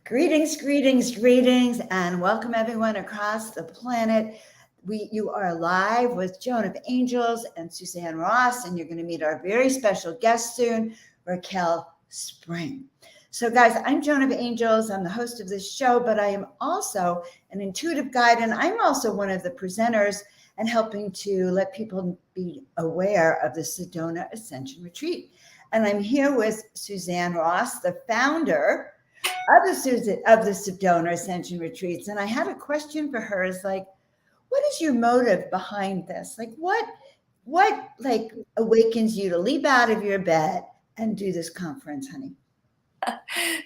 Greetings, greetings, greetings, and welcome everyone across the planet. You are live with Joan of Angels and Suzanne Ross, and you're going to meet our very special guest soon, Raquel Spring. So guys, I'm Joan of Angels. I'm the host of this show, but I am also an intuitive guide, and I'm also one of the presenters and helping to let people be aware of the Sedona Ascension Retreat. And I'm here with Suzanne Ross, the founder of the Sedona Ascension Retreats. And I had a question for her is like, what is your motive behind this? Like what awakens you to leap out of your bed and do this conference, honey?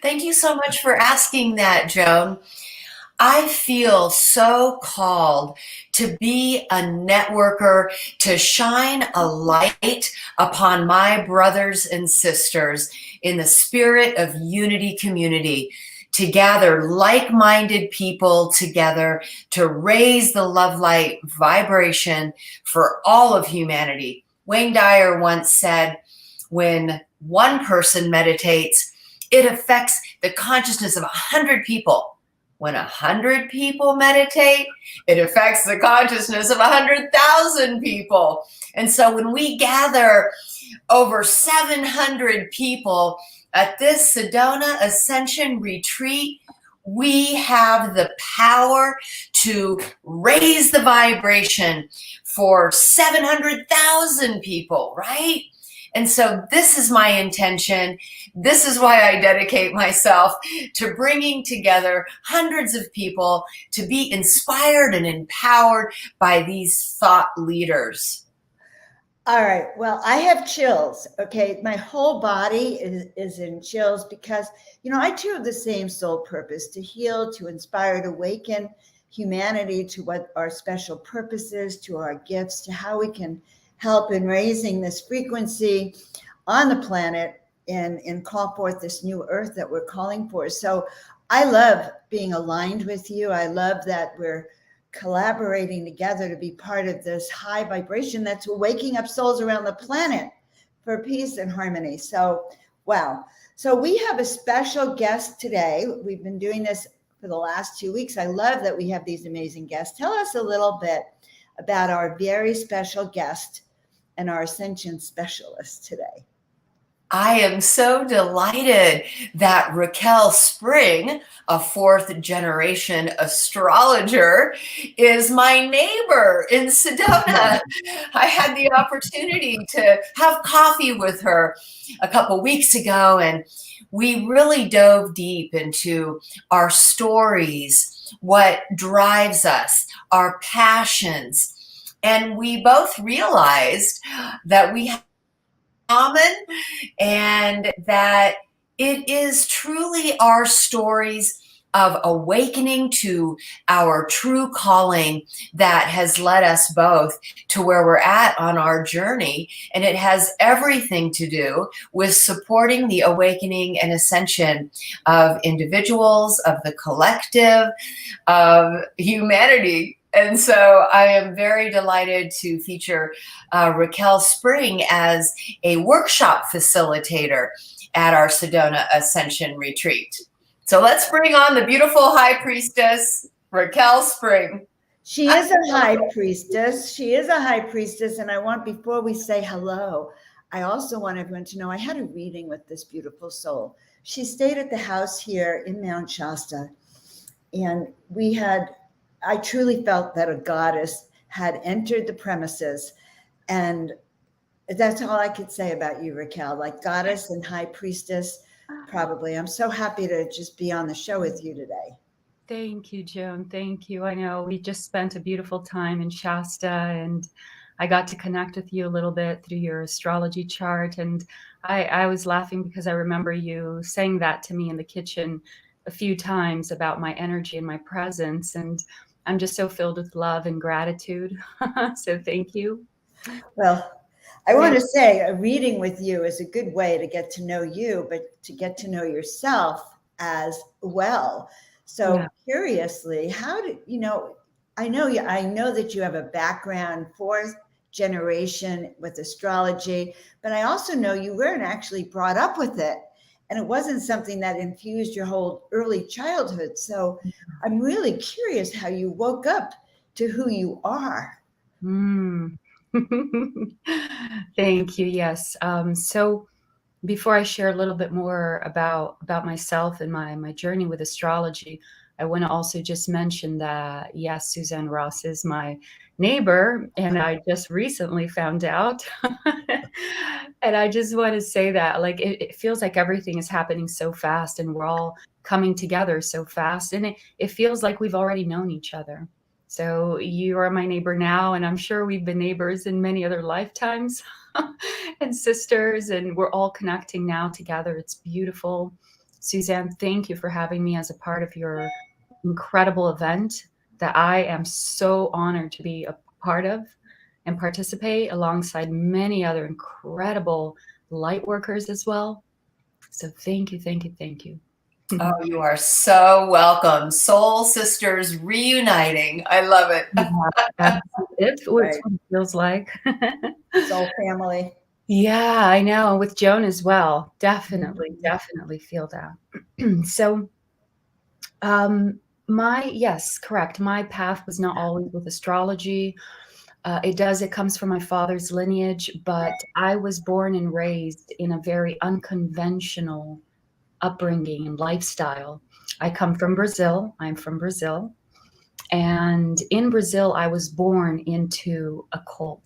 Thank you so much for asking that, Joan. I feel so called to be a networker, to shine a light upon my brothers and sisters in the spirit of unity community, to gather like-minded people together to raise the love light vibration for all of humanity. Wayne Dyer once said, when one person meditates, it affects the consciousness of 100 people. When 100 people meditate, it affects the consciousness of 100,000 people. And so when we gather over 700 people at this Sedona Ascension Retreat, we have the power to raise the vibration for 700,000 people, right? And so this is my intention. This is why I dedicate myself to bringing together hundreds of people to be inspired and empowered by these thought leaders. All right. Well, I have chills. Okay. My whole body is in chills because, I too have the same soul purpose: to heal, to inspire, to awaken humanity to what our special purpose is, to our gifts, to how we can help in raising this frequency on the planet and call forth this new earth that we're calling for. So I love being aligned with you. I love that we're collaborating together to be part of this high vibration that's waking up souls around the planet for peace and harmony. So, wow. So we have a special guest today. We've been doing this for the last 2 weeks. I love that we have these amazing guests. Tell us a little bit about our very special guest and our Ascension specialist today. I am so delighted that Raquel Spring, a fourth generation astrologer, is my neighbor in Sedona. I had the opportunity to have coffee with her a couple weeks ago, and we really dove deep into our stories, what drives us, our passions. And we both realized that we have common and that it is truly our stories of awakening to our true calling that has led us both to where we're at on our journey. And it has everything to do with supporting the awakening and ascension of individuals, of the collective, of humanity. And so I am very delighted to feature Raquel Spring as a workshop facilitator at our Sedona Ascension Retreat. So let's bring on the beautiful high priestess, Raquel Spring. She is a high priestess. She is a high priestess. And I want, before we say hello, I also want everyone to know I had a reading with this beautiful soul. She stayed at the house here in Mount Shasta. And I truly felt that a goddess had entered the premises. And that's all I could say about you, Raquel, like goddess and high priestess, probably. I'm so happy to just be on the show with you today. Thank you, Joan. Thank you. I know we just spent a beautiful time in Shasta, and I got to connect with you a little bit through your astrology chart. And I was laughing because I remember you saying that to me in the kitchen a few times about my energy and my presence. And I'm just so filled with love and gratitude. So thank you. Well, I want to say a reading with you is a good way to get to know you, but to get to know yourself as well. So curiously, how did, I know that you have a background, fourth generation with astrology, but I also know you weren't actually brought up with it. and it wasn't something that infused your whole early childhood. So I'm really curious how you woke up to who you are. Mm. Thank you. Yes. So before I share a little bit more about myself and my journey with astrology, I want to also just mention that, yes, Suzanne Ross is my neighbor, and I just recently found out. And I just want to say that, like, it feels like everything is happening so fast, and we're all coming together so fast, and it feels like we've already known each other. So you are my neighbor now, and I'm sure we've been neighbors in many other lifetimes. And sisters, and we're all connecting now together. It's beautiful. Suzanne, thank you for having me as a part of your incredible event that I am so honored to be a part of and participate alongside many other incredible light workers as well. So thank you, thank you, thank you. Oh, you are so welcome. Soul sisters reuniting. I love it. That's what it feels like. Soul family. Yeah, I know. With Joan as well. Definitely feel that. So, yes, correct. My path was not always with astrology. It comes from my father's lineage, but I was born and raised in a very unconventional upbringing and lifestyle. I come from Brazil. I'm from Brazil. And in Brazil, I was born into a cult.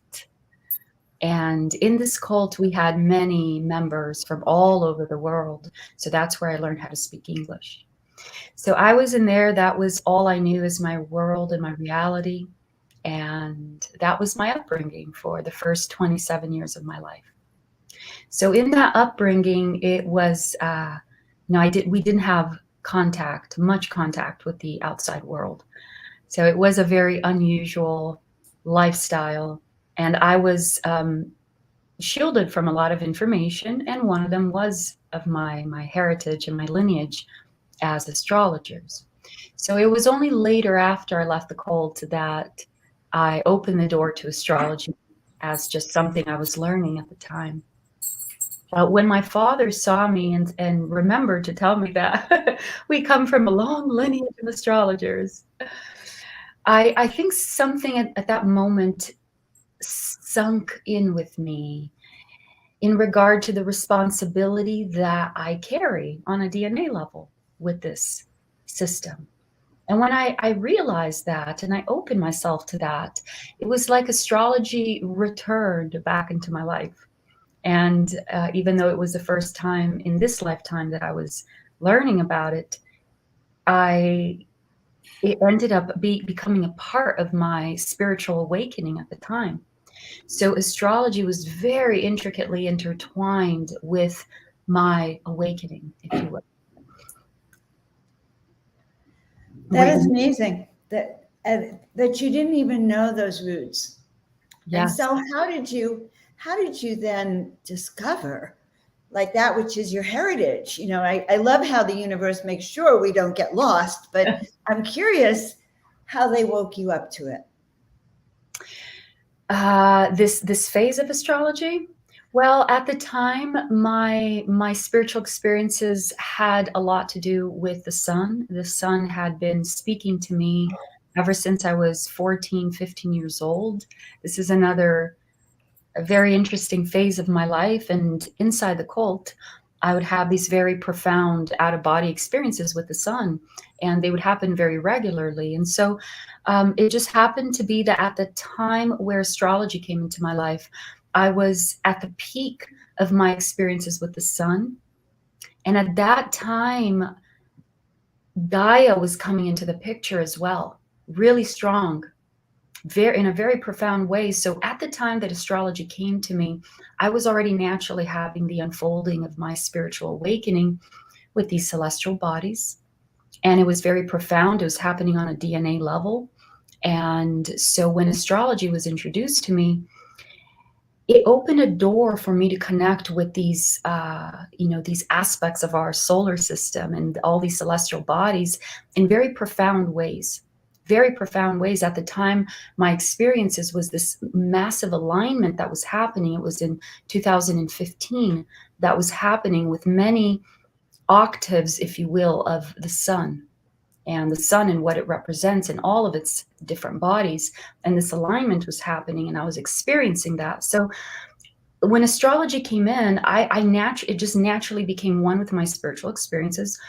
And in this cult, we had many members from all over the world. So that's where I learned how to speak English. So I was in there. That was all I knew as my world and my reality. And that was my upbringing for the first 27 years of my life. So in that upbringing, it was, we didn't have much contact with the outside world. So it was a very unusual lifestyle. And I was shielded from a lot of information, and one of them was of my heritage and my lineage as astrologers. So it was only later, after I left the cult, that I opened the door to astrology as just something I was learning at the time. When my father saw me and remembered to tell me that we come from a long lineage of astrologers, I think something at that moment sunk in with me in regard to the responsibility that I carry on a DNA level with this system. And when I realized that and I opened myself to that, it was like astrology returned back into my life. And even though it was the first time in this lifetime that I was learning about it, it ended up becoming a part of my spiritual awakening at the time. So astrology was very intricately intertwined with my awakening, if you will. That is amazing that you didn't even know those roots. Yes. And so how did you then discover like that which is your heritage? You know, I love how the universe makes sure we don't get lost, but I'm curious how they woke you up to it. This phase of astrology? Well, at the time, my spiritual experiences had a lot to do with the sun. The sun had been speaking to me ever since I was 14, 15 years old. This is a very interesting phase of my life. And inside the cult, I would have these very profound out-of-body experiences with the sun, and they would happen very regularly. And so it just happened to be that at the time where astrology came into my life, I was at the peak of my experiences with the sun. And at that time, Gaia was coming into the picture as well, really strong, in a very profound way. So at the time that astrology came to me, I was already naturally having the unfolding of my spiritual awakening with these celestial bodies. And it was very profound. It was happening on a DNA level. And so when astrology was introduced to me, it opened a door for me to connect with these, these aspects of our solar system and all these celestial bodies in very profound ways. Very profound ways. At the time, my experiences was this massive alignment that was happening. It was in 2015 that was happening with many octaves, if you will, of the sun, and the sun and what it represents in all of its different bodies. And this alignment was happening, and I was experiencing that. So when astrology came in, it just naturally became one with my spiritual experiences.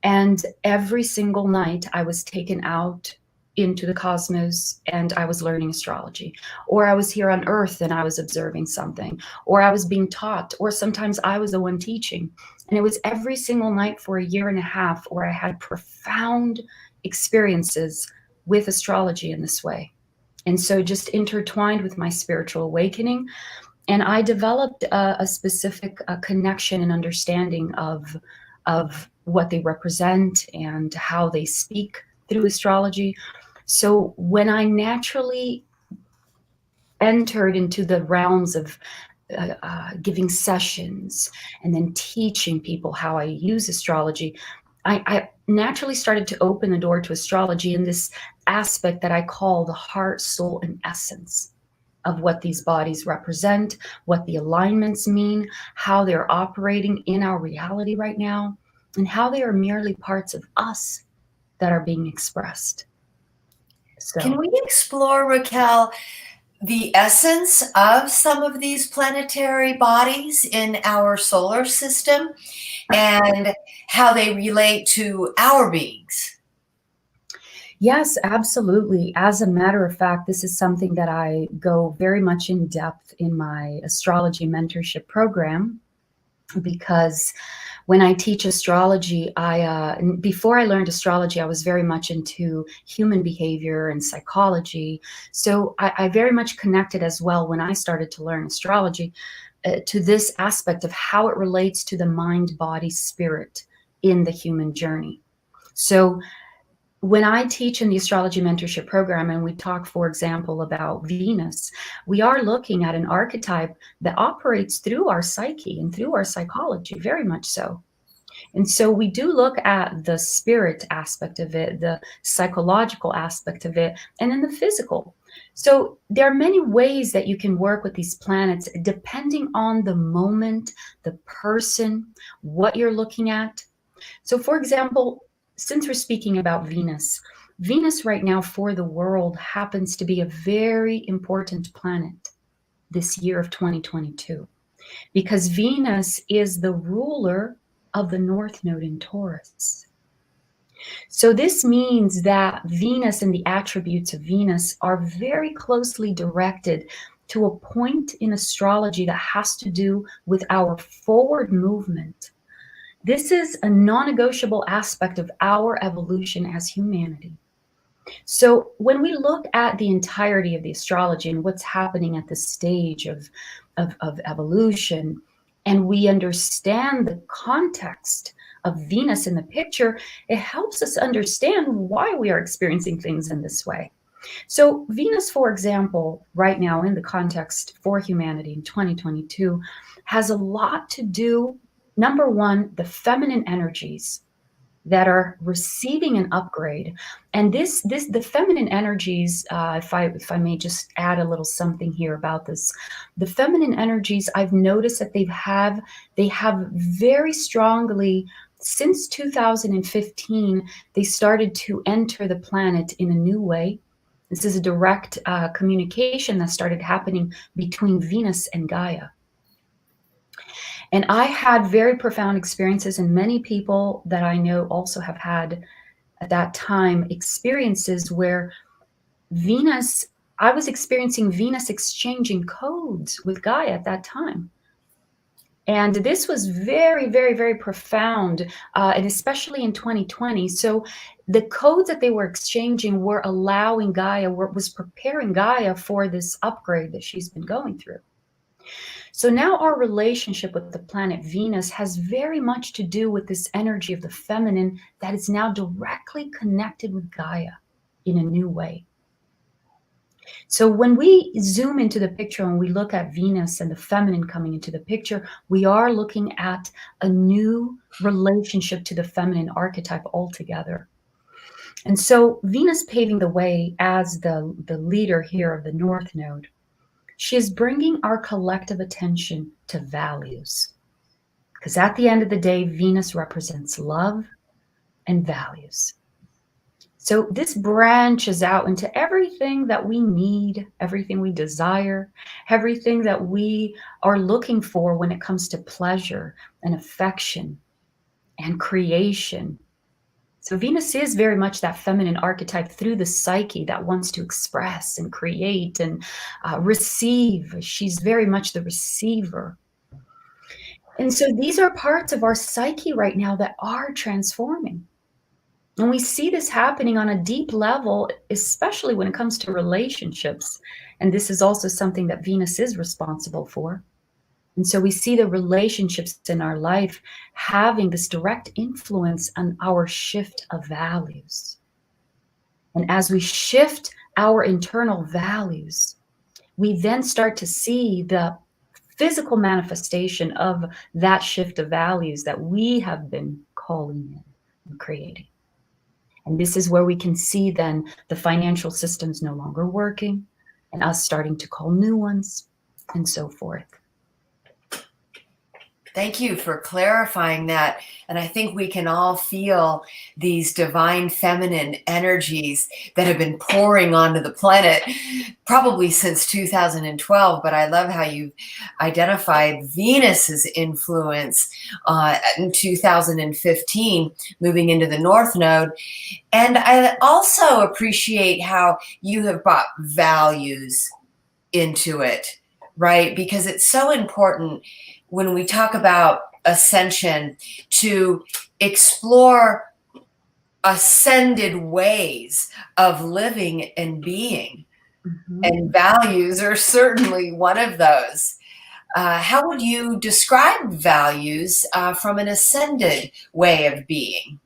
And every single night I was taken out into the cosmos and I was learning astrology, or I was here on earth and I was observing something, or I was being taught, or sometimes I was the one teaching. And it was every single night for 1.5 years where I had profound experiences with astrology in this way. And so just intertwined with my spiritual awakening. And I developed a specific connection and understanding of what they represent and how they speak through astrology. So when I naturally entered into the realms of giving sessions and then teaching people how I use astrology, I naturally started to open the door to astrology in this aspect that I call the heart, soul, and essence of what these bodies represent, what the alignments mean, how they're operating in our reality right now, and how they are merely parts of us that are being expressed. So, can we explore, Raquel, the essence of some of these planetary bodies in our solar system and how they relate to our beings? yes, absolutely. As a matter of fact, this is something that I go very much in depth in my astrology mentorship program, because when I teach astrology, before I learned astrology, I was very much into human behavior and psychology. So I very much connected as well when I started to learn astrology to this aspect of how it relates to the mind, body, spirit in the human journey. So when I teach in the astrology mentorship program and we talk, for example, about Venus, we are looking at an archetype that operates through our psyche and through our psychology, very much so. And so we do look at the spirit aspect of it, the psychological aspect of it, and then the physical. So there are many ways that you can work with these planets depending on the moment, the person, what you're looking at. So for example, since we're speaking about Venus, Venus right now for the world happens to be a very important planet this year of 2022, because Venus is the ruler of the North Node in Taurus. So this means that Venus and the attributes of Venus are very closely directed to a point in astrology that has to do with our forward movement. This is a non-negotiable aspect of our evolution as humanity. So when we look at the entirety of the astrology and what's happening at this stage of evolution, and we understand the context of Venus in the picture, it helps us understand why we are experiencing things in this way. So Venus, for example, right now in the context for humanity in 2022, has a lot to do, number one, the feminine energies that are receiving an upgrade. And the feminine energies, if I may just add a little something here about this, the feminine energies, I've noticed that they have very strongly, since 2015, they started to enter the planet in a new way. This is a direct communication that started happening between Venus and Gaia. And I had very profound experiences, and many people that I know also have had at that time experiences where I was experiencing Venus exchanging codes with Gaia at that time. And this was very, very, very profound, and especially in 2020. So the codes that they were exchanging were allowing Gaia, was preparing Gaia for this upgrade that she's been going through. So now our relationship with the planet Venus has very much to do with this energy of the feminine that is now directly connected with Gaia in a new way. So when we zoom into the picture and we look at Venus and the feminine coming into the picture, we are looking at a new relationship to the feminine archetype altogether. And so Venus paving the way as the leader here of the North Node, she is bringing our collective attention to values, Because at the end of the day, Venus represents love and values. So this branches out into everything that we need, everything we desire, everything that we are looking for when it comes to pleasure and affection and creation. So Venus is very much that feminine archetype through the psyche that wants to express and create and receive. She's very much the receiver. And so these are parts of our psyche right now that are transforming. And we see this happening on a deep level, especially when it comes to relationships. And this is also something that Venus is responsible for. And so we see the relationships in our life having this direct influence on our shift of values. And as we shift our internal values, we then start to see the physical manifestation of that shift of values that we have been calling in and creating. And this is where we can see then the financial systems no longer working and us starting to call new ones and so forth. Thank you for clarifying that. And I think we can all feel these divine feminine energies that have been pouring onto the planet probably since 2012. But I love how you identified Venus's influence in 2015, moving into the North Node. And I also appreciate how you have brought values into it, right? Because it's so important when we talk about ascension to explore ascended ways of living and being. Mm-hmm. And values are certainly one of those. How would you describe values from an ascended way of being?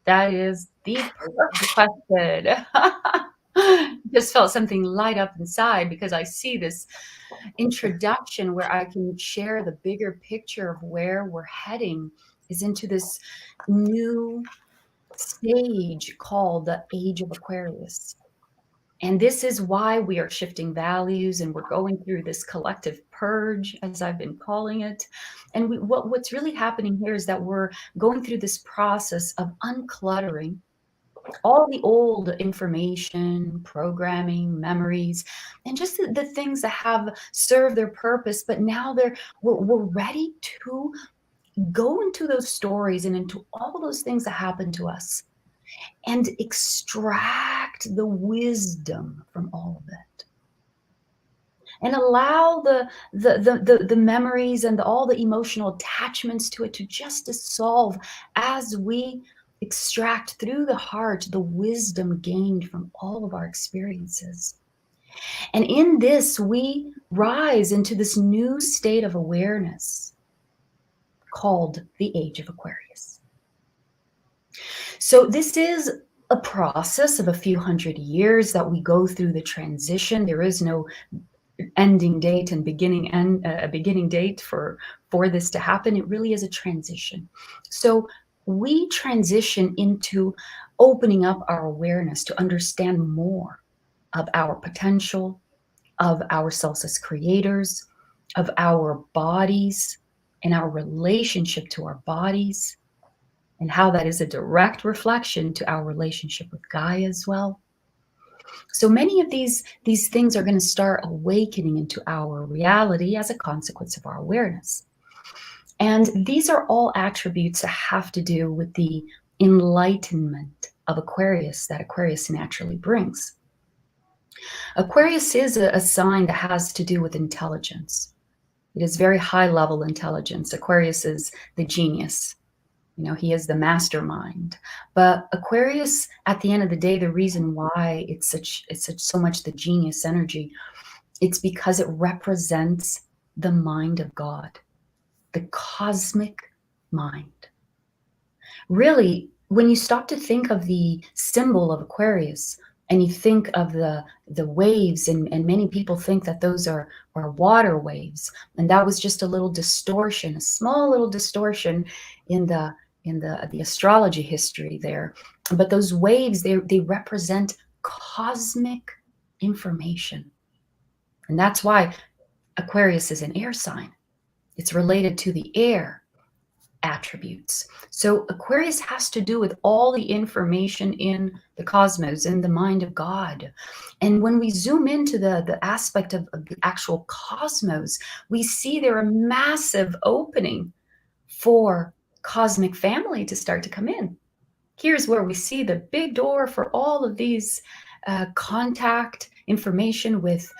That is the perfect question. Just felt something light up inside because I see this introduction where I can share the bigger picture of where we're heading is into this new stage called the Age of Aquarius. And this is why we are shifting values and we're going through this collective purge, as I've been calling it. And what's really happening here is that we're going through this process of uncluttering all the old information, programming, memories, and just the things that have served their purpose, but now we're ready to go into those stories and into all those things that happened to us and extract the wisdom from all of it. And allow the memories and all the emotional attachments to it to just dissolve as we extract through the heart the wisdom gained from all of our experiences. And in this, we rise into this new state of awareness called the Age of Aquarius. So this is a process of a few hundred years that we go through the transition. There is no ending date and beginning date for this to happen. It really is a transition. So we transition into opening up our awareness to understand more of our potential, of ourselves as creators, of our bodies and our relationship to our bodies, and how that is a direct reflection to our relationship with Gaia as well. So many of these things are going to start awakening into our reality as a consequence of our awareness. And these are all attributes that have to do with the enlightenment of Aquarius that Aquarius naturally brings. Aquarius is a sign that has to do with intelligence. It is very high level intelligence. Aquarius is the genius. You know, he is the mastermind. But Aquarius, at the end of the day, the reason why it's so much the genius energy, it's because it represents the mind of God, the cosmic mind. Really, when you stop to think of the symbol of Aquarius and you think of the waves, and many people think that those are water waves, and that was just a little distortion, a small little distortion in the astrology history there. But those waves, they represent cosmic information. And that's why Aquarius is an air sign. It's related to the air attributes. So Aquarius has to do with all the information in the cosmos, in the mind of God. And when we zoom into the aspect of the actual cosmos, we see there a massive opening for cosmic family to start to come in. Here's where we see the big door for all of these contact information with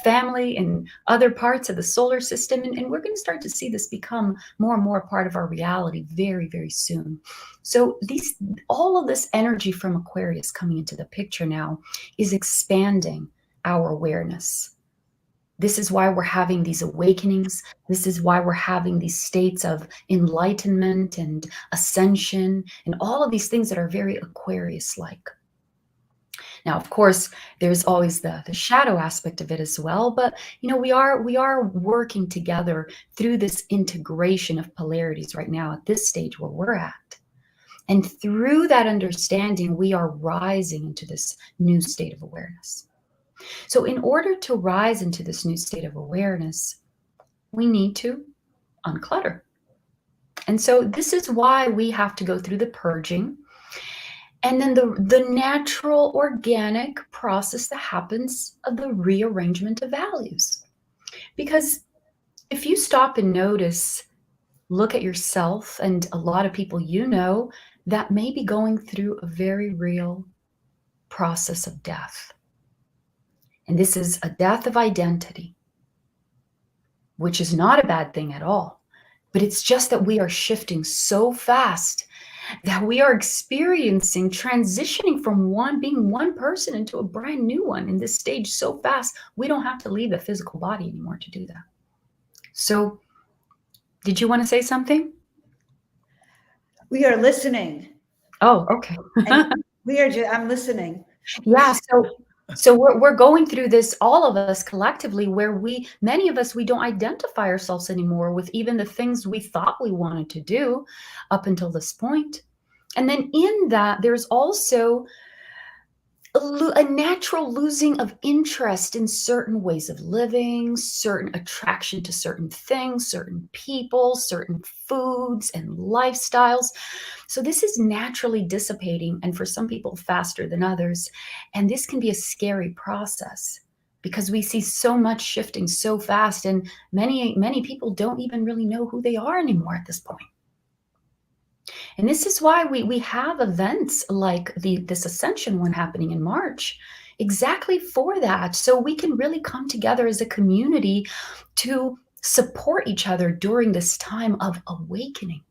family and other parts of the solar system. And we're going to start to see this become more and more a part of our reality very, very soon. So all of this energy from Aquarius coming into the picture now is expanding our awareness. This is why we're having these awakenings. This is why we're having these states of enlightenment and ascension and all of these things that are very Aquarius-like. Now, of course, there's always the shadow aspect of it as well, but we are working together through this integration of polarities right now at this stage where we're at. And through that understanding, we are rising into this new state of awareness. So in order to rise into this new state of awareness, we need to unclutter. And so this is why we have to go through the purging and then the natural organic process that happens of the rearrangement of values. Because if you stop and notice, look at yourself and a lot of people that may be going through a very real process of death. And this is a death of identity, which is not a bad thing at all. But it's just that we are shifting so fast that we are experiencing transitioning from being one person into a brand new one in this stage so fast, we don't have to leave the physical body anymore to do that. So, did you want to say something? We are listening. Oh, okay. I'm listening. Yeah, so we're going through this, all of us collectively, where many of us, we don't identify ourselves anymore with even the things we thought we wanted to do up until this point. And then in that, there's also a natural losing of interest in certain ways of living, certain attraction to certain things, certain people, certain foods and lifestyles. So this is naturally dissipating, and for some people faster than others. And this can be a scary process because we see so much shifting so fast, and many people don't even really know who they are anymore at this point. And this is why we have events like this Ascension one happening in March, exactly for that. So we can really come together as a community to support each other during this time of awakening.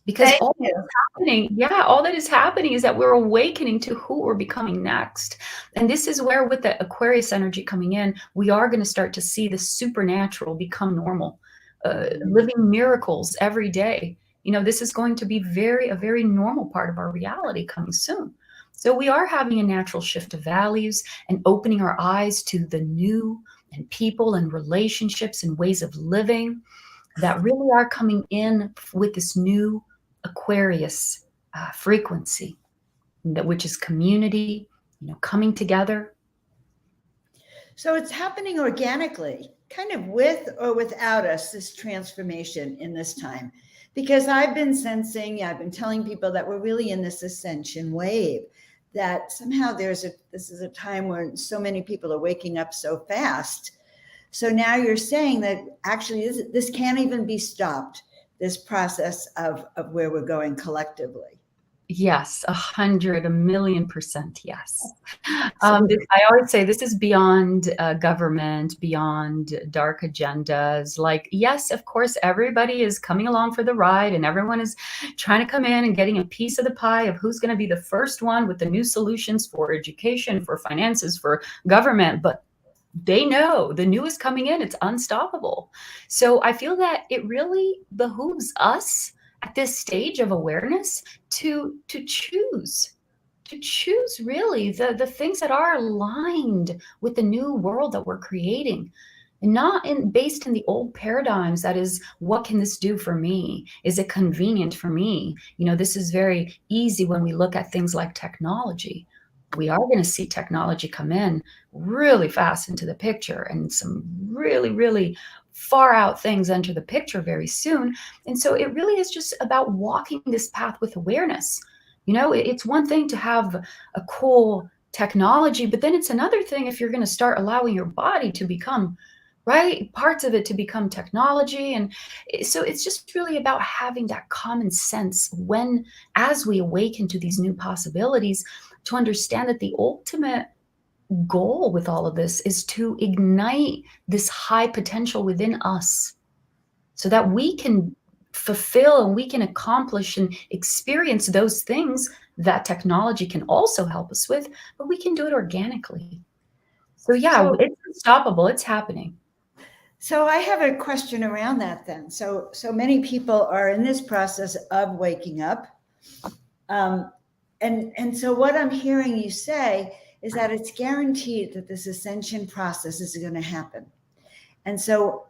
Because all that is happening is that we're awakening to who we're becoming next. And this is where, with the Aquarius energy coming in, we are going to start to see the supernatural become normal, living miracles every day. This is going to be a very normal part of our reality coming soon. So we are having a natural shift of values and opening our eyes to the new and people and relationships and ways of living that really are coming in with this new Aquarius frequency, which is community, coming together. So it's happening organically, kind of with or without us, this transformation in this time. Because I've been telling people that we're really in this ascension wave, that somehow this is a time where so many people are waking up so fast. So now you're saying that actually this can't even be stopped, this process of where we're going collectively. Yes, 100,000,000% yes. I always say this is beyond government, beyond dark agendas. Like, yes, of course, everybody is coming along for the ride and everyone is trying to come in and getting a piece of the pie of who's going to be the first one with the new solutions for education, for finances, for government. But they know the new is coming in. It's unstoppable. So I feel that it really behooves us at this stage of awareness to choose really the things that are aligned with the new world that we're creating, and not based in the old paradigms. That is, what can this do for me? Is it convenient for me? This is very easy when we look at things like technology. We are going to see technology come in really fast into the picture, and some really, really far out things enter the picture very soon. And so it really is just about walking this path with awareness. You know, it's one thing to have a cool technology, but then it's another thing if you're going to start allowing your body to become, right, parts of it to become technology. And so it's just really about having that common sense when, as we awaken to these new possibilities, to understand that the ultimate goal with all of this is to ignite this high potential within us so that we can fulfill and we can accomplish and experience those things that technology can also help us with, but we can do it organically. So yeah, So, it's unstoppable. It's happening. so I have a question around that then. So many people are in this process of waking up. And so what I'm hearing you say is that it's guaranteed that this ascension process is going to happen. And so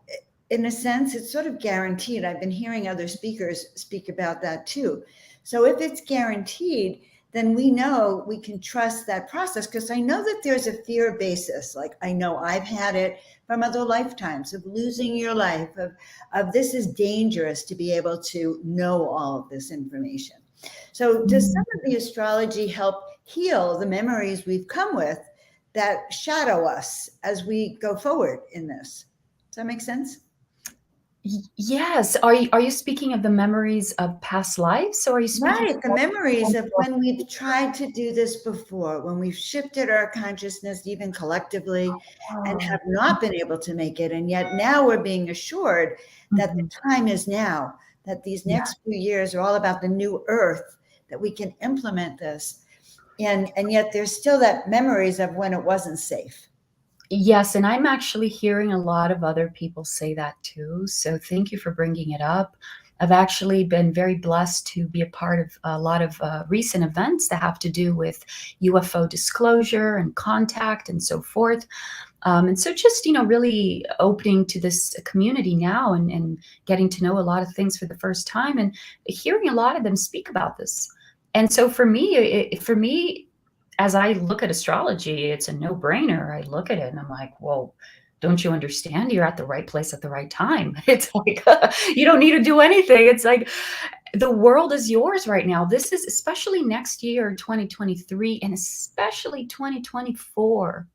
in a sense, it's sort of guaranteed. I've been hearing other speakers speak about that too. So if it's guaranteed, then we know we can trust that process, because I know that there's a fear basis. Like, I know I've had it from other lifetimes of losing your life, of this is dangerous to be able to know all of this information. So does some of the astrology help heal the memories we've come with that shadow us as we go forward in this? Does that make sense? Yes. Are you speaking of the memories of past lives, or are you speaking Right, the memories of when we've tried to do this before, when we've shifted our consciousness even collectively and have not been able to make it. And yet now we're being assured that the time is now, that these next few years are all about the new earth, that we can implement this. And yet there's still that memories of when it wasn't safe. Yes, and I'm actually hearing a lot of other people say that too. So thank you for bringing it up. I've actually been very blessed to be a part of a lot of recent events that have to do with UFO disclosure and contact and so forth. And so just, really opening to this community now and getting to know a lot of things for the first time and hearing a lot of them speak about this. And so for me, as I look at astrology, it's a no-brainer. I look at it and I'm like, well, don't you understand? You're at the right place at the right time. It's like, you don't need to do anything. It's like, the world is yours right now. This is especially next year, 2023, and especially 2024.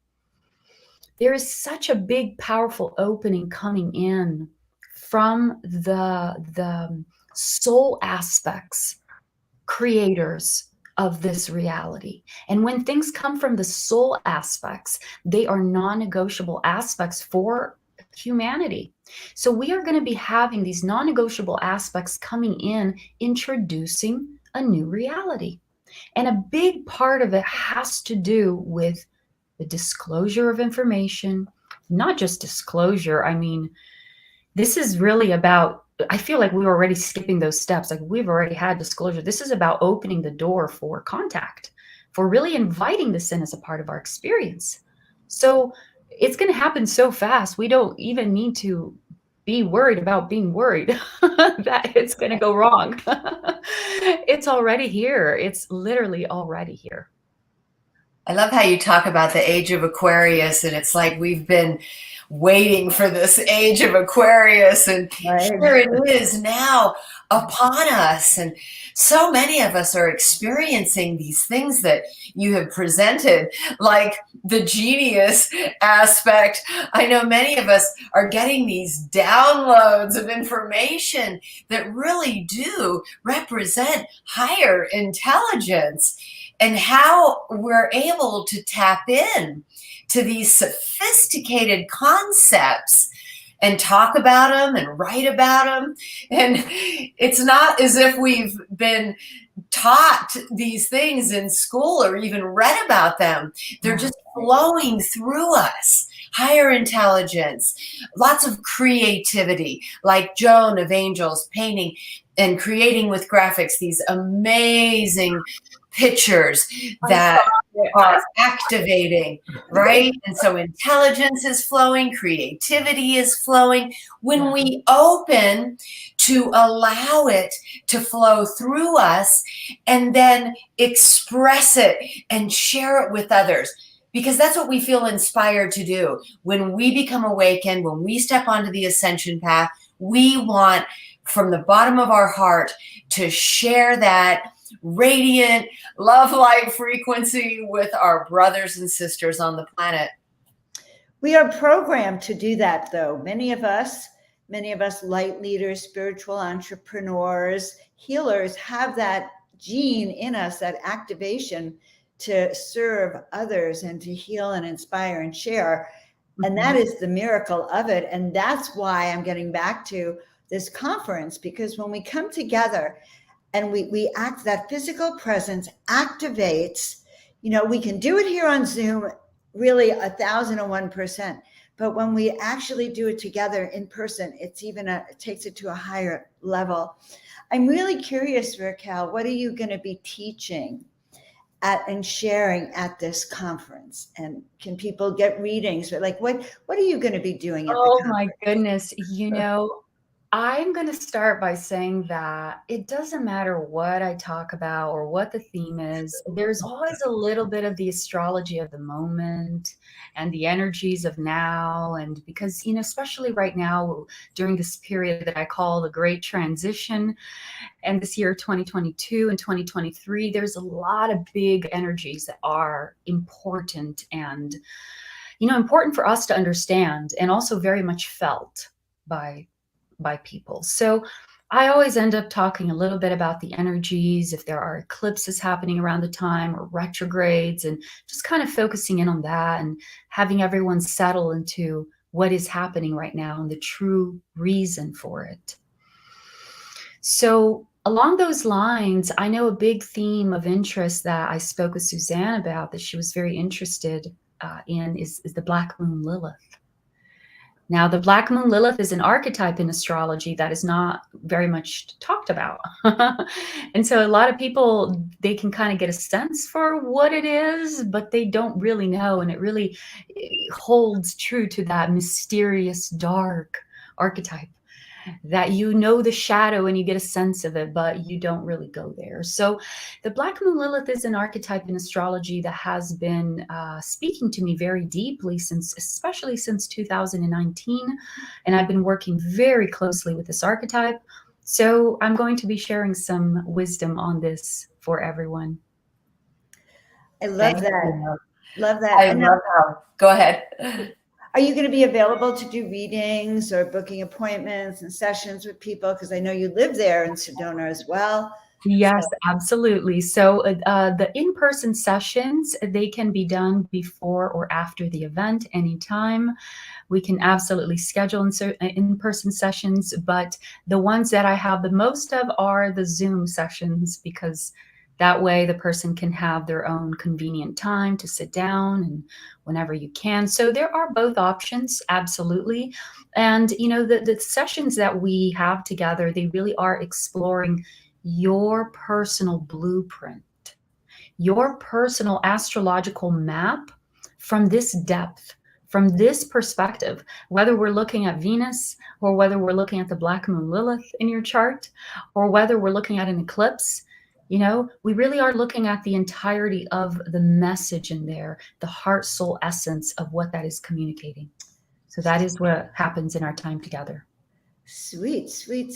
There is such a big, powerful opening coming in from the soul aspects, creators of this reality. And when things come from the soul aspects, they are non-negotiable aspects for humanity. So we are going to be having these non-negotiable aspects coming in, introducing a new reality. And a big part of it has to do with the disclosure of information, not just disclosure. I mean, this is really about, I feel like we were already skipping those steps. Like, we've already had disclosure. This is about opening the door for contact, for really inviting this in as a part of our experience. So it's going to happen so fast. We don't even need to be worried about being worried that it's going to go wrong. It's already here. It's literally already here. I love how you talk about the age of Aquarius, and it's like we've been waiting for this age of Aquarius, and here it is now upon us. And so many of us are experiencing these things that you have presented, like the genius aspect. I know many of us are getting these downloads of information that really do represent higher intelligence, and how we're able to tap in to these sophisticated concepts and talk about them and write about them. And it's not as if we've been taught these things in school or even read about them. They're just flowing through us. Higher intelligence, lots of creativity, like Joan of Angels painting and creating with graphics these amazing pictures that are activating, right? And so intelligence is flowing, creativity is flowing. When we open to allow it to flow through us and then express it and share it with others, because that's what we feel inspired to do. When we become awakened, when we step onto the ascension path, we want from the bottom of our heart to share that radiant love light frequency with our brothers and sisters on the planet. We are programmed to do that, though. Many of us light leaders, spiritual entrepreneurs, healers have that gene in us, that activation to serve others and to heal and inspire and share. And that is the miracle of it. And that's why I'm getting back to this conference, because when we come together and we act, that physical presence activates, we can do it here on Zoom, really 1,001%. But when we actually do it together in person, it takes it to a higher level. I'm really curious, Raquel, what are you going to be teaching and sharing at this conference? And can people get readings? Like, what are you going to be doing at the conference? Oh my goodness. I'm going to start by saying that it doesn't matter what I talk about or what the theme is. There's always a little bit of the astrology of the moment and the energies of now. And because, especially right now, during this period that I call the Great Transition, and this year, 2022 and 2023, there's a lot of big energies that are important and, important for us to understand, and also very much felt by people. So I always end up talking a little bit about the energies, if there are eclipses happening around the time or retrogrades, and just kind of focusing in on that and having everyone settle into what is happening right now and the true reason for it. So along those lines, I know a big theme of interest that I spoke with Suzanne about, that she was very interested in, is the Black Moon Lilith. Now, the Black Moon Lilith is an archetype in astrology that is not very much talked about. And so a lot of people, they can kind of get a sense for what it is, but they don't really know. And it really holds true to that mysterious, dark archetype that the shadow and you get a sense of it, but you don't really go there. So the Black Moon Lilith is an archetype in astrology that has been speaking to me very deeply especially since 2019. And I've been working very closely with this archetype. So I'm going to be sharing some wisdom on this for everyone. I love that. Love that. I love how, go ahead. Are you going to be available to do readings or booking appointments and sessions with people? Because I know you live there in Sedona as well. Yes, absolutely. So the in-person sessions, they can be done before or after the event, anytime. We can absolutely schedule in-person sessions, but the ones that I have the most of are the Zoom sessions, because that way the person can have their own convenient time to sit down and whenever you can. So there are both options, absolutely. And, the sessions that we have together, they really are exploring your personal blueprint, your personal astrological map from this depth, from this perspective, whether we're looking at Venus or whether we're looking at the Black Moon Lilith in your chart, or whether we're looking at an eclipse. We really are looking at the entirety of the message in there, the heart, soul essence of what that is communicating. So that is what happens in our time together. Sweet.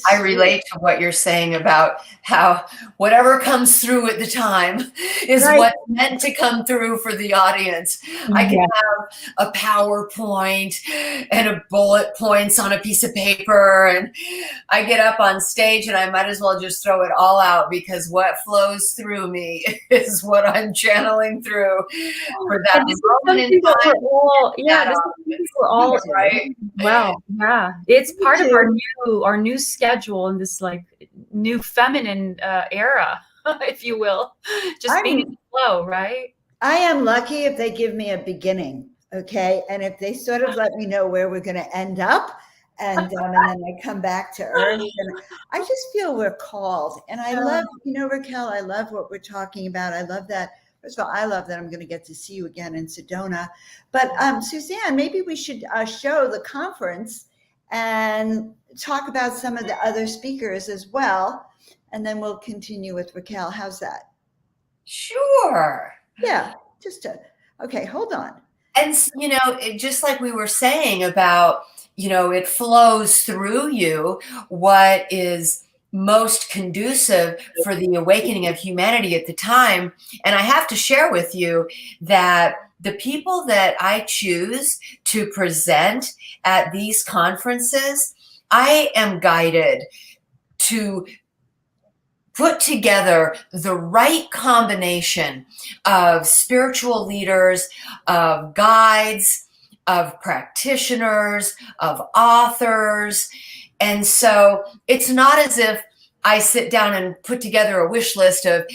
I relate to what you're saying about how whatever comes through at the time is what's meant to come through for the audience. I can have a PowerPoint and a bullet points on a piece of paper, and I get up on stage and I might as well just throw it all out, because what flows through me is what I'm channeling through for that moment in time. We're all right. Well, yeah, it's part of our new schedule in this new feminine era, if you will, just being in the flow, right? I am lucky if they give me a beginning, okay, and if they sort of let me know where we're going to end up, and then I come back to earth, and I just feel we're called. And I love, Raquel, I love what we're talking about. I love that. First of all, I love that I'm going to get to see you again in Sedona. But Suzanne, maybe we should show the conference and talk about some of the other speakers as well. And then we'll continue with Raquel. How's that? Sure. Yeah, just to Okay, hold on. And, just like we were saying about, it flows through you what is most conducive for the awakening of humanity at the time. And I have to share with you that the people that I choose to present at these conferences, I am guided to put together the right combination of spiritual leaders, of guides, of practitioners, of authors. And so it's not as if I sit down and put together a wish list of,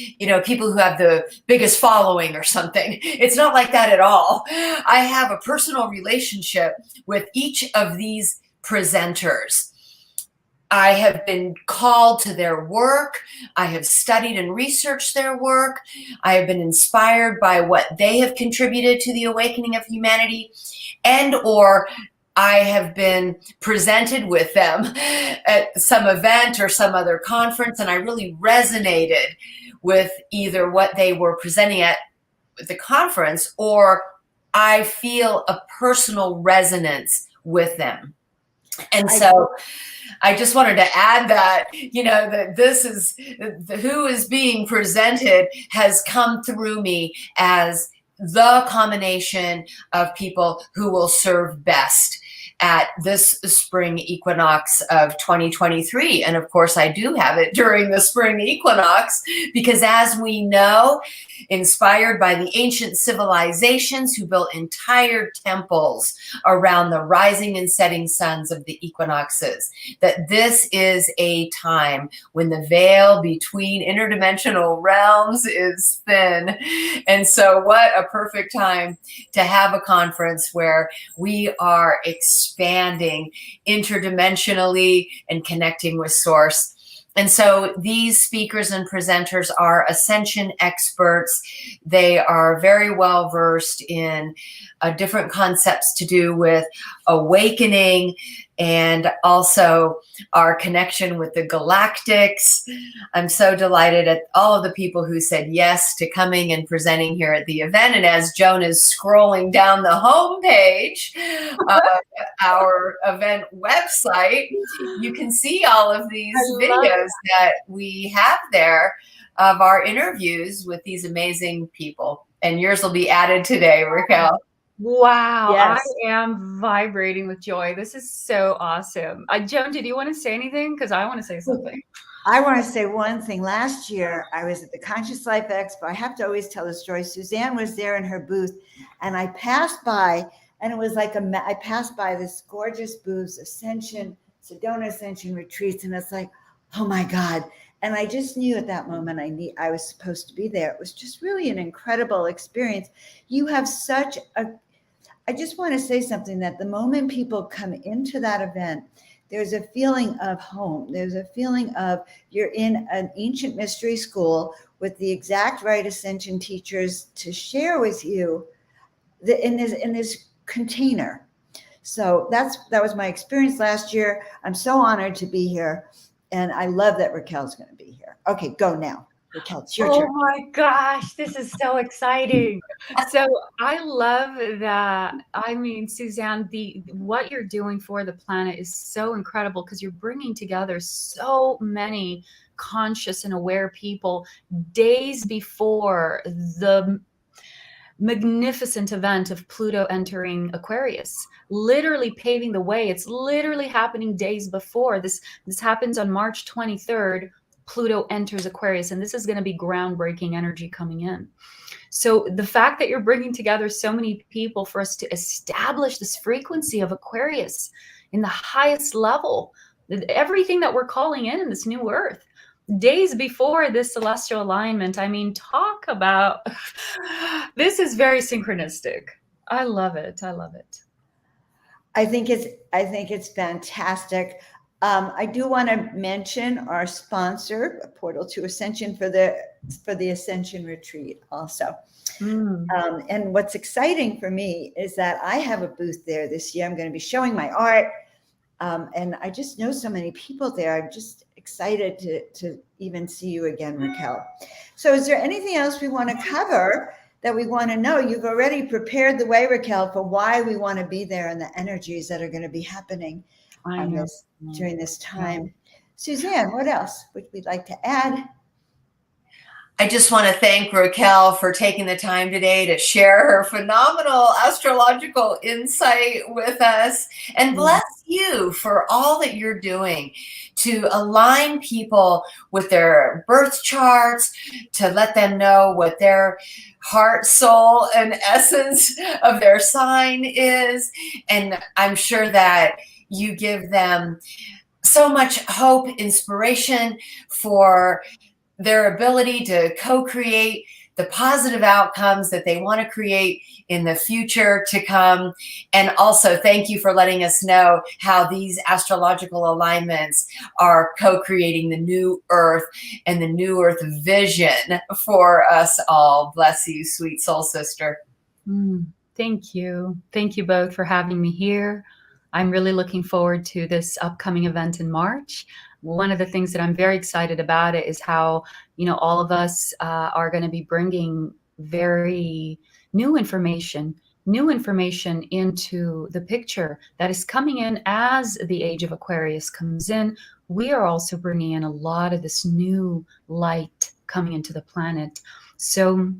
people who have the biggest following or something. It's not like that at all. I have a personal relationship with each of these presenters. I have been called to their work. I have studied and researched their work. I have been inspired by what they have contributed to the awakening of humanity, and or I have been presented with them at some event or some other conference, and I really resonated with either what they were presenting at the conference, or I feel a personal resonance with them. And so I just wanted to add that, that this is who is being presented has come through me as the combination of people who will serve best at this spring equinox of 2023. And of course, I do have it during the spring equinox because, as we know, inspired by the ancient civilizations who built entire temples around the rising and setting suns of the equinoxes, that this is a time when the veil between interdimensional realms is thin. And so what a perfect time to have a conference where we are expanding interdimensionally and connecting with Source. And so these speakers and presenters are Ascension experts. They are very well versed in different concepts to do with awakening and also our connection with the galactics. I'm so delighted at all of the people who said yes to coming and presenting here at the event. And as Joan is scrolling down the homepage of our event website, you can see all of these videos that we have there of our interviews with these amazing people. And yours will be added today, Raquel. Wow, Yes. I am vibrating with joy. This is so awesome. Joan, did you want to say anything? Because I want to say something. I want to say one thing. Last year, I was at the Conscious Life Expo. I have to always tell the story. Suzanne was there in her booth, and I passed by, and it was like I passed by this gorgeous booth, Ascension, Sedona Ascension Retreats, and it's like, oh my God. And I just knew at that moment I was supposed to be there. It was just really an incredible experience. You have such a I just want to say something, that the moment people come into that event, there's a feeling of home. There's a feeling of you're in an ancient mystery school with the exact right ascension teachers to share with you in this container. So that was my experience last year. I'm so honored to be here. And I love that Raquel's going to be here. Okay, go now. Raquel, it's your turn. Oh my gosh, this is so exciting. So I love that. I mean, Suzanne, what you're doing for the planet is so incredible because you're bringing together so many conscious and aware people days before the magnificent event of Pluto entering Aquarius, literally paving the way. It's literally happening days before. This happens on March 23rd. Pluto enters Aquarius, and this is going to be groundbreaking energy coming in. So the fact that you're bringing together so many people for us to establish this frequency of Aquarius in the highest level, everything that we're calling in this new earth, days before this celestial alignment. I mean, talk about, this is very synchronistic. I love it. I love it. I think it's fantastic. I do want to mention our sponsor, Portal to Ascension, for the Ascension Retreat also. And what's exciting for me is that I have a booth there this year. I'm going to be showing my art. And I just know so many people there. I'm just excited to even see you again, Raquel. So is there anything else we want to cover that we want to know. You've already prepared the way, Raquel, for why we want to be there and the energies that are going to be happening during this time. Suzanne, what else would we like to add? I just want to thank Raquel for taking the time today to share her phenomenal astrological insight with us, and bless you for all that you're doing to align people with their birth charts, to let them know what their heart, soul, and essence of their sign is. And I'm sure that you give them so much hope, inspiration for their ability to co-create the positive outcomes that they want to create in the future to come. And also thank you for letting us know how these astrological alignments are co-creating the new earth and the new earth vision for us all. Bless you, sweet soul sister. Thank you. Thank you both for having me here. I'm really looking forward to this upcoming event in March. One of the things that I'm very excited about it is how, all of us are going to be bringing very new information into the picture that is coming in as the age of Aquarius comes in. We are also bringing in a lot of this new light coming into the planet. So,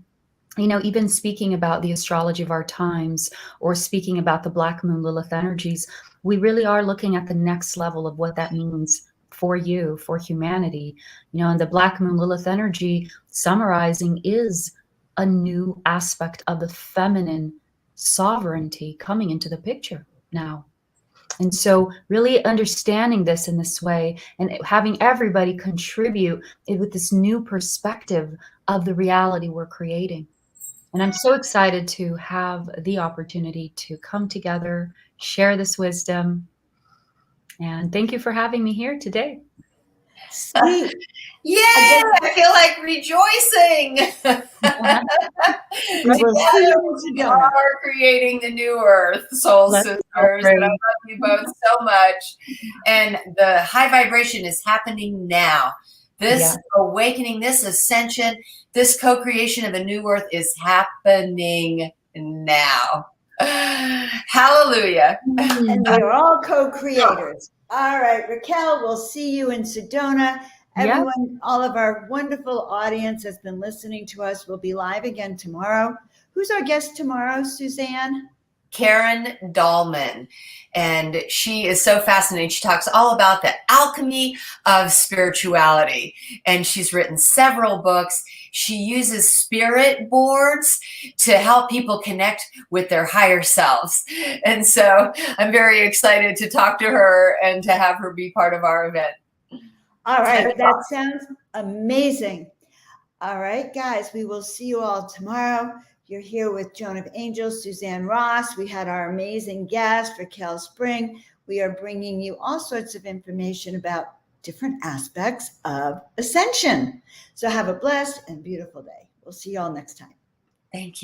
even speaking about the astrology of our times, or speaking about the Black Moon Lilith energies, we really are looking at the next level of what that means for you, for humanity. And the Black Moon Lilith energy, summarizing, is a new aspect of the feminine sovereignty coming into the picture now. And so really understanding this in this way and having everybody contribute with this new perspective of the reality we're creating. And I'm so excited to have the opportunity to come together, share this wisdom. And thank you for having me here today. Sweet. Yeah, I feel like rejoicing. We are creating the new earth, soul sisters. And I love you both so much. And the high vibration is happening now. This awakening, this ascension, this co-creation of a new earth is happening now. Hallelujah. And we are all co-creators. All right, Raquel, we'll see you in Sedona. Everyone, all of our wonderful audience has been listening to us. We'll be live again tomorrow. Who's our guest tomorrow, Suzanne? Karen Dahlman. And she is so fascinating. She talks all about the alchemy of spirituality. And she's written several books. She uses spirit boards to help people connect with their higher selves. And so I'm very excited to talk to her and to have her be part of our event. All right, that sounds amazing. All right, guys, we will see you all tomorrow. You're here with Joan of Angels, Suzanne Ross. We had our amazing guest, Raquel Spring. We are bringing you all sorts of information about different aspects of ascension. So have a blessed and beautiful day. We'll see you all next time. Thank you.